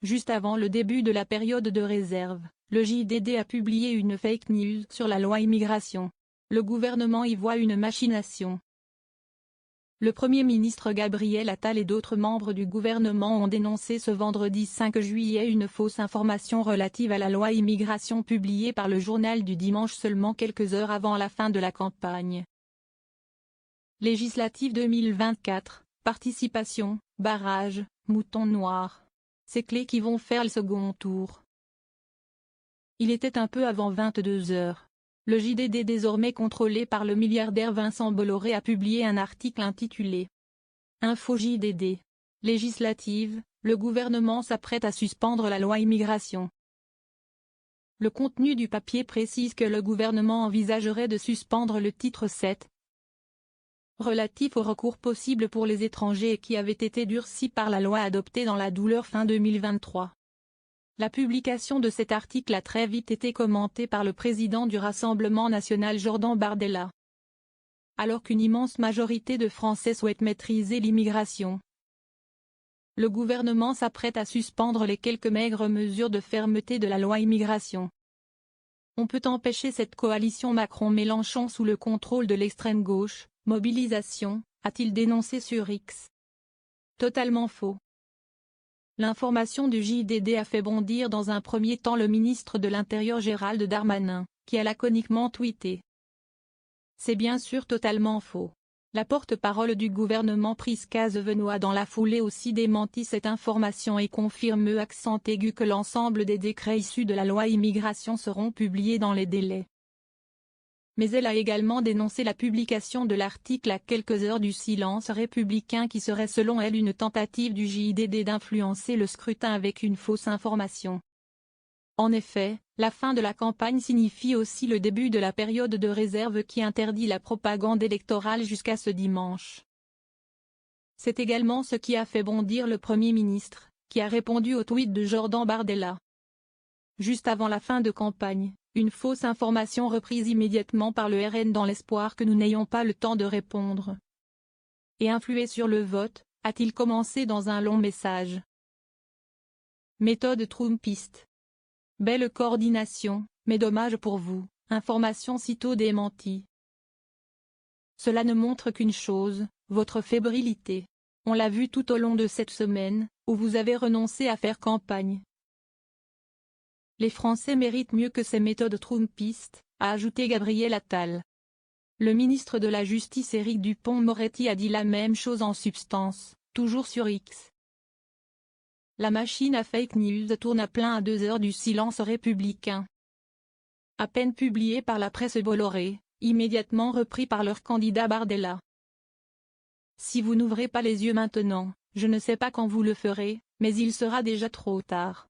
Juste avant le début de la période de réserve, le JDD a publié une fake news sur la loi immigration. Le gouvernement y voit une machination. Le Premier ministre Gabriel Attal et d'autres membres du gouvernement ont dénoncé ce vendredi 5 juillet une fausse information relative à la loi immigration publiée par le journal du dimanche seulement quelques heures avant la fin de la campagne législative 2024, participation, barrage, mouton noir. Ces clés qui vont faire le second tour. Il était un peu avant 22 heures. Le JDD désormais contrôlé par le milliardaire Vincent Bolloré a publié un article intitulé Info JDD. Législative, le gouvernement s'apprête à suspendre la loi immigration. Le contenu du papier précise que le gouvernement envisagerait de suspendre le titre 7, relatif aux recours possibles pour les étrangers et qui avait été durci par la loi adoptée dans la douleur fin 2023. La publication de cet article a très vite été commentée par le président du Rassemblement national Jordan Bardella. Alors qu'une immense majorité de Français souhaitent maîtriser l'immigration, le gouvernement s'apprête à suspendre les quelques maigres mesures de fermeté de la loi immigration. On peut empêcher cette coalition Macron-Mélenchon sous le contrôle de l'extrême gauche, mobilisation, a-t-il dénoncé sur X. Totalement faux. L'information du JDD a fait bondir dans un premier temps le ministre de l'Intérieur Gérald Darmanin, qui a laconiquement tweeté. C'est bien sûr totalement faux. La porte-parole du gouvernement Prisca Zeveno a dans la foulée aussi démenti cette information et confirme accent aigu que l'ensemble des décrets issus de la loi immigration seront publiés dans les délais. Mais elle a également dénoncé la publication de l'article à quelques heures du silence républicain qui serait selon elle une tentative du JDD d'influencer le scrutin avec une fausse information. En effet, la fin de la campagne signifie aussi le début de la période de réserve qui interdit la propagande électorale jusqu'à ce dimanche. C'est également ce qui a fait bondir le Premier ministre, qui a répondu au tweet de Jordan Bardella. Juste avant la fin de campagne, une fausse information reprise immédiatement par le RN dans l'espoir que nous n'ayons pas le temps de répondre et influer sur le vote, a-t-il commencé dans un long message. Méthode trumpiste. Belle coordination, mais dommage pour vous, information sitôt démentie. Cela ne montre qu'une chose, votre fébrilité. On l'a vu tout au long de cette semaine, où vous avez renoncé à faire campagne. Les Français méritent mieux que ces méthodes trumpistes, a ajouté Gabriel Attal. Le ministre de la Justice Éric Dupond-Moretti a dit la même chose en substance, toujours sur X. La machine à fake news tourne à plein à 2 heures du silence républicain. À peine publié par la presse Bolloré, immédiatement repris par leur candidat Bardella. Si vous n'ouvrez pas les yeux maintenant, je ne sais pas quand vous le ferez, mais il sera déjà trop tard.